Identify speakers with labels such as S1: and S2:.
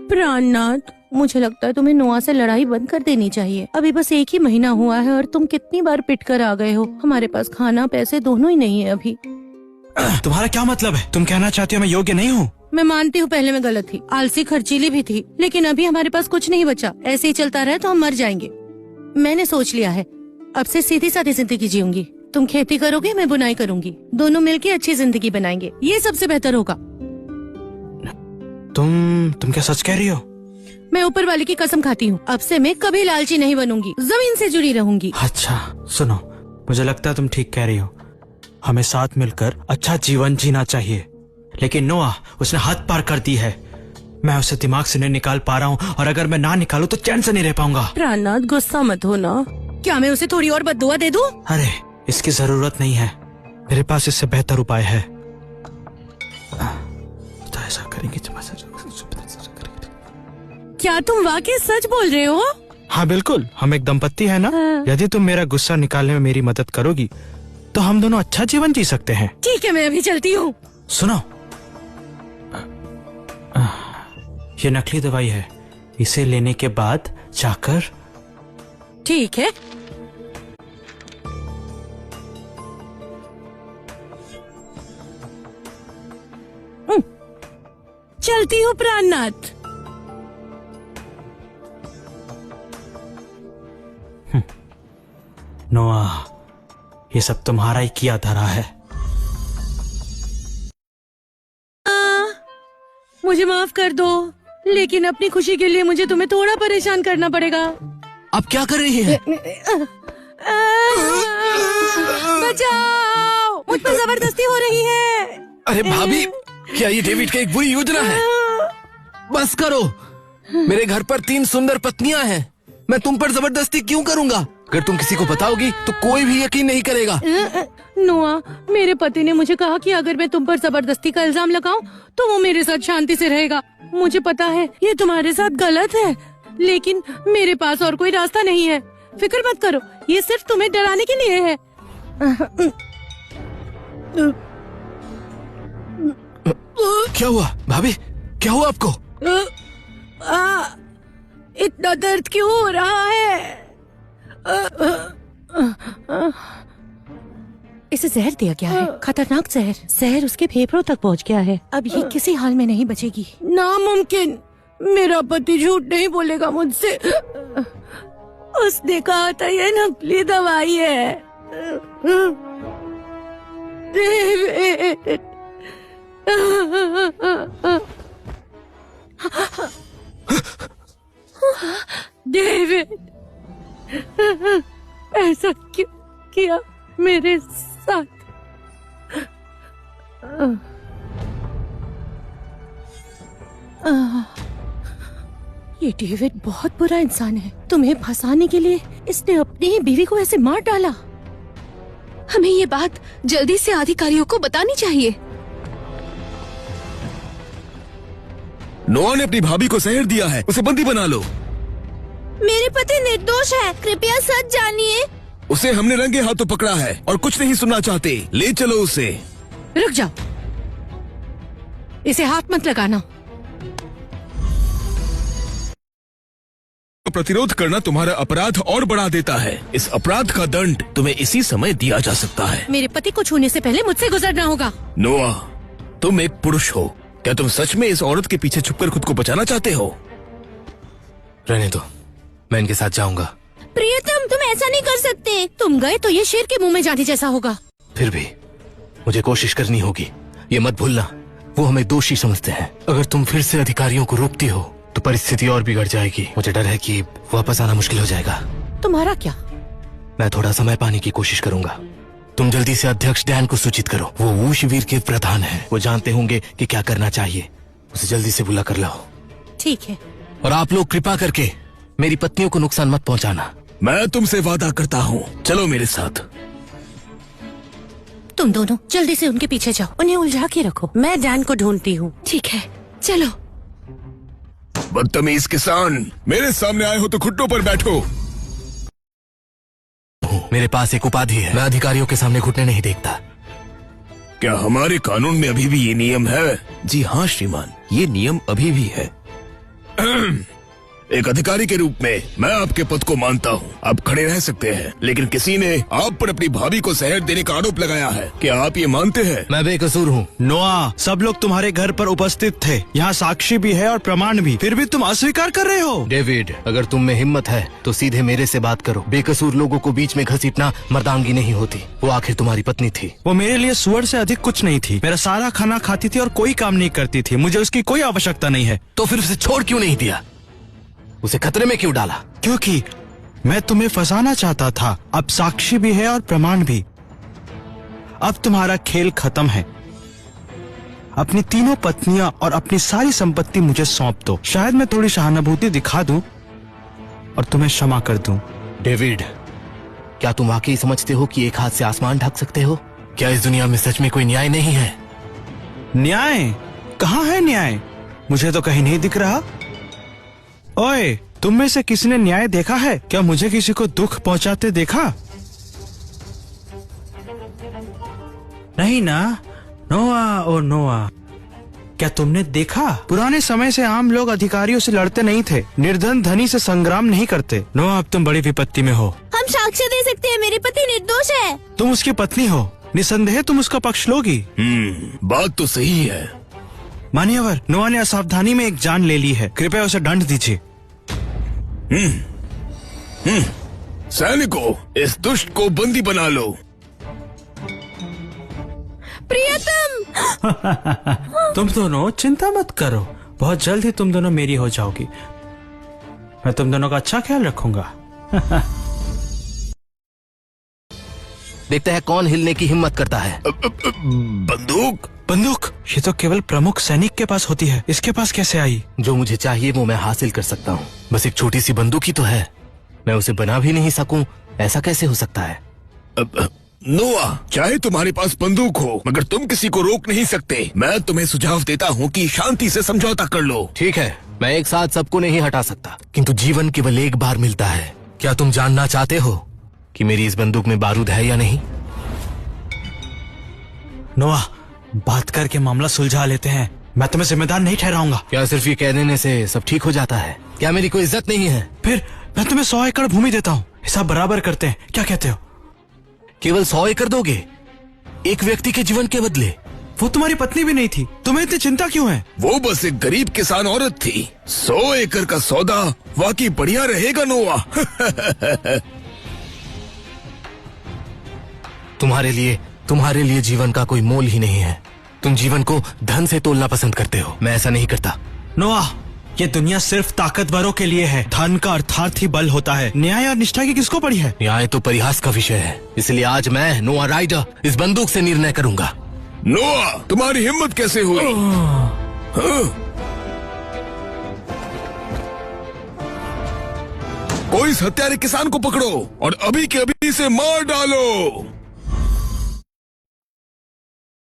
S1: प्राणनाथ, मुझे लगता है तुम्हें नोआ से लड़ाई बंद कर देनी चाहिए। अभी बस 1 ही महीना हुआ है और तुम कितनी बार पिट कर आ गए हो। हमारे पास खाना पैसे दोनों ही नहीं है अभी।
S2: तुम्हारा क्या मतलब है? तुम कहना चाहती हो मैं योग्य नहीं हूँ?
S1: मैं मानती हूँ पहले मैं गलत थी, आलसी खर्चीली भी थी, लेकिन अभी हमारे पास कुछ नहीं बचा। ऐसे ही चलता रहे तो हम मर जाएंगे। मैंने सोच लिया है, अब से सीधी सादी जिंदगी जीऊंगी। तुम खेती करोगे, मैं बुनाई करूंगी, दोनों मिलके अच्छी जिंदगी बनाएंगे। ये सबसे बेहतर होगा।
S2: तुम क्या सच कह रही हो?
S1: मैं ऊपर वाले की कसम खाती हूँ, अब से मैं कभी लालची नहीं बनूंगी, जमीन से जुड़ी रहूंगी।
S2: अच्छा सुनो, मुझे लगता है तुम ठीक कह रही हो। हमें साथ मिलकर अच्छा जीवन जीना चाहिए, लेकिन नोआ उसने हद पार कर दी है। मैं उसे दिमाग से नहीं निकाल पा रहा हूँ, और अगर मैं ना निकालूं तो चैन से नहीं रह पाऊंगा।
S1: प्राणनाथ, गुस्सा मत हो ना। क्या मैं उसे थोड़ी और बद्दुआ दे दूं?
S2: अरे इसकी जरूरत नहीं है, मेरे पास इससे बेहतर उपाय है। तो ऐसा करेंगे।
S1: क्या तुम वाकई सच बोल रहे हो?
S2: हाँ बिल्कुल, हम एक दंपत्ति है ना। यदि तुम मेरा गुस्सा निकालने में मेरी मदद करोगी तो हम दोनों अच्छा जीवन जी सकते हैं।
S1: ठीक है, मैं अभी चलती हूँ।
S2: सुनो, ये नकली दवाई है, इसे लेने के बाद जाकर।
S1: ठीक है। चलती हूँ प्राणनाथ।
S2: नोआ, ये सब तुम्हारा ही किया धरा है।
S1: मुझे माफ कर दो, लेकिन अपनी खुशी के लिए मुझे तुम्हें थोड़ा परेशान करना पड़ेगा।
S2: अब क्या कर रही है?
S1: बचाओ, मुझ पर जबरदस्ती हो रही है।
S3: अरे भाभी, क्या ये डेविड की एक बुरी योजना है? बस करो, मेरे घर पर 3 सुंदर पत्नियां हैं, मैं तुम पर जबरदस्ती क्यों करूंगा? अगर तुम किसी को बताओगी तो कोई भी यकीन नहीं करेगा।
S1: नोआ, मेरे पति ने मुझे कहा कि अगर मैं तुम पर जबरदस्ती का इल्जाम लगाऊं तो वो मेरे साथ शांति से रहेगा। मुझे पता है ये तुम्हारे साथ गलत है, लेकिन मेरे पास और कोई रास्ता नहीं है। फिक्र मत करो, ये सिर्फ तुम्हें डराने के लिए है।
S3: क्या हुआ भाभी, क्या हुआ आपको?
S1: इतना दर्द क्यों हो रहा है? इसे जहर दिया गया है, खतरनाक जहर। जहर उसके फेफड़ों तक पहुंच गया है, अब ये किसी हाल में नहीं बचेगी। नामुमकिन, मेरा पति झूठ नहीं बोलेगा मुझसे। उसने कहा था ये नकली दवाई है। डेविड, ऐसा क्यों किया मेरे साथ? ये डेविड बहुत बुरा इंसान है। तुम्हें फंसाने के लिए इसने अपनी ही बीवी को ऐसे मार डाला।
S4: हमें ये बात जल्दी से अधिकारियों को बतानी चाहिए।
S3: नोआ ने अपनी भाभी को जहर दिया है, उसे बंदी बना लो।
S1: मेरे पति निर्दोष है, कृपया सच जानिए।
S3: उसे हमने रंगे हाथों पकड़ा है और कुछ नहीं सुनना चाहते। ले चलो उसे।
S1: रुक जाओ, इसे हाथ मत लगाना।
S3: प्रतिरोध करना तुम्हारा अपराध और बढ़ा देता है। इस अपराध का दंड तुम्हें इसी समय दिया जा सकता है।
S1: मेरे पति को छूने से पहले मुझसे गुजरना होगा।
S3: नोआ, तुम एक पुरुष हो, क्या तुम सच में इस औरत के पीछे छुपकर खुद को बचाना चाहते हो? रहने दो, मैं इनके साथ जाऊंगा।
S1: प्रियतम, तुम ऐसा नहीं कर सकते। तुम गए तो ये शेर के मुंह में जाने जैसा होगा।
S3: फिर भी मुझे कोशिश करनी होगी। ये मत भूलना, वो हमें दोषी समझते हैं। अगर तुम फिर से अधिकारियों को रोकती हो तो परिस्थिति और बिगड़ जाएगी। मुझे डर है कि वापस आना मुश्किल हो जाएगा।
S1: तुम्हारा क्या?
S3: मैं थोड़ा समय पाने की कोशिश करूंगा। तुम जल्दी से अध्यक्ष डैन को सूचित करो, वो वूश वीर के प्रधान हैं। वो जानते होंगे कि क्या करना चाहिए। उसे जल्दी से बुला कर लाओ।
S1: ठीक है।
S3: और आप लोग कृपा करके मेरी पत्नियों को नुकसान मत पहुंचाना। मैं तुमसे वादा करता हूँ, चलो मेरे साथ।
S1: तुम दोनों जल्दी से उनके पीछे जाओ, उन्हें उलझा के रखो। मैं डैन को ढूंढती हूँ।
S4: ठीक है, चलो।
S3: बदतमीज किसान, मेरे सामने आए हो तो घुटनों पर बैठो। मेरे पास एक उपाधि है, मैं अधिकारियों के सामने घुटने नहीं देखता। क्या हमारे कानून में अभी भी ये नियम है? जी हाँ श्रीमान, ये नियम अभी भी है। एक अधिकारी के रूप में मैं आपके पद को मानता हूँ, आप खड़े रह सकते हैं, लेकिन किसी ने आप पर अपनी भाभी को जहर देने का आरोप लगाया है। क्या आप ये मानते हैं?
S5: मैं बेकसूर हूँ।
S2: नोआ, सब लोग तुम्हारे घर पर उपस्थित थे, यहाँ साक्षी भी है और प्रमाण भी, फिर भी तुम अस्वीकार कर रहे हो।
S5: डेविड, अगर तुम में हिम्मत है तो सीधे मेरे से बात करो। बेकसूर लोगों को बीच में घसीटना मर्दांगी नहीं होती। वो आखिर तुम्हारी पत्नी थी।
S2: वो मेरे लिए सुअर से अधिक कुछ नहीं थी। मेरा सारा खाना खाती थी और कोई काम नहीं करती थी। मुझे उसकी कोई आवश्यकता नहीं है।
S5: तो फिर उसे छोड़ क्यों नहीं दिया? उसे खतरे में क्यों डाला?
S2: क्योंकि मैं तुम्हें फंसाना चाहता था। अब साक्षी भी है और प्रमाण भी। अब तुम्हारा खेल खत्म है। अपनी तीनों पत्नियां और अपनी सारी संपत्ति मुझे सौंप दो। शायद मैं थोड़ी सहानुभूति दिखा दूं और तुम्हें क्षमा कर दूं।
S5: डेविड, क्या तुम वाकई समझते हो कि एक हाथ से आसमान ढक सकते हो? क्या इस दुनिया में सच में कोई न्याय नहीं है?
S2: न्याय? कहाँ है न्याय? मुझे तो कहीं नहीं दिख रहा। ओए, तुम में से किसी ने न्याय देखा है? क्या मुझे किसी को दुख पहुंचाते देखा? नहीं ना? नोआ ओ नोआ, क्या तुमने देखा? पुराने समय से आम लोग अधिकारियों से लड़ते नहीं थे, निर्धन धनी से संग्राम नहीं करते। नोआ, अब तुम बड़ी विपत्ति में हो।
S6: हम साक्ष्य दे सकते हैं, मेरे पति निर्दोष है।
S2: तुम उसकी पत्नी हो, निसंदेह तुम उसका पक्ष लोगी।
S3: बात तो सही है।
S2: मान्यवर, नोआ ने असावधानी में एक जान ले ली है, कृपया उसे दंड दीजिए।
S3: सैनिकों, इस दुष्ट को बंदी बना लो।
S6: प्रियतम,
S2: तुम दोनों चिंता मत करो, बहुत जल्द ही तुम दोनों मेरी हो जाओगी। मैं तुम दोनों का अच्छा ख्याल रखूंगा।
S5: देखते हैं कौन हिलने की हिम्मत करता है।
S3: बंदूक?
S2: बंदूक? ये तो केवल प्रमुख सैनिक के पास होती है, इसके पास कैसे आई?
S5: जो मुझे चाहिए वो मैं हासिल कर सकता हूँ। बस एक छोटी सी बंदूक ही तो है, मैं उसे बना भी नहीं सकूं, ऐसा कैसे हो सकता है?
S3: नोआ, चाहे तुम्हारे पास बंदूक हो, मगर तुम किसी को रोक नहीं सकते। मैं तुम्हें सुझाव देता हूँ कि शांति से समझौता कर लो।
S5: ठीक है, मैं एक साथ सबको नहीं हटा सकता, किंतु जीवन केवल एक बार मिलता है। क्या तुम जानना चाहते हो कि मेरी इस बंदूक में बारूद है या नहीं?
S2: नोआ, बात करके मामला सुलझा लेते हैं। मैं तुम्हें जिम्मेदार नहीं ठहराऊंगा।
S5: क्या सिर्फ ये कह देने से सब ठीक हो जाता है? क्या मेरी कोई इज्जत नहीं है?
S2: फिर मैं तुम्हें 100 एकड़ भूमि देता हूँ, हिसाब बराबर करते हैं, क्या कहते हो?
S5: केवल 100 एकड़ दोगे एक व्यक्ति के जीवन के बदले?
S2: वो तुम्हारी पत्नी भी नहीं थी, तुम्हें इतनी चिंता क्यों है?
S3: वो बस एक गरीब किसान औरत थी। 100 एकड़ का सौदा वाकई बढ़िया रहेगा नोआ।
S5: तुम्हारे लिए जीवन का कोई मोल ही नहीं है। तुम जीवन को धन से तोलना पसंद करते हो, मैं ऐसा नहीं करता।
S2: नोआ, ये दुनिया सिर्फ ताकतवरों के लिए है। धन का अर्थार्थ ही बल होता है। न्याय और निष्ठा की किसको पड़ी है?
S5: न्याय तो परिहास का विषय है, इसलिए आज मैं नोआ राइडर इस बंदूक से निर्णय करूंगा।
S3: नोआ, तुम्हारी हिम्मत कैसे हुई? हाँ? कोई इस हत्यारे किसान को पकड़ो और अभी के अभी से मार डालो।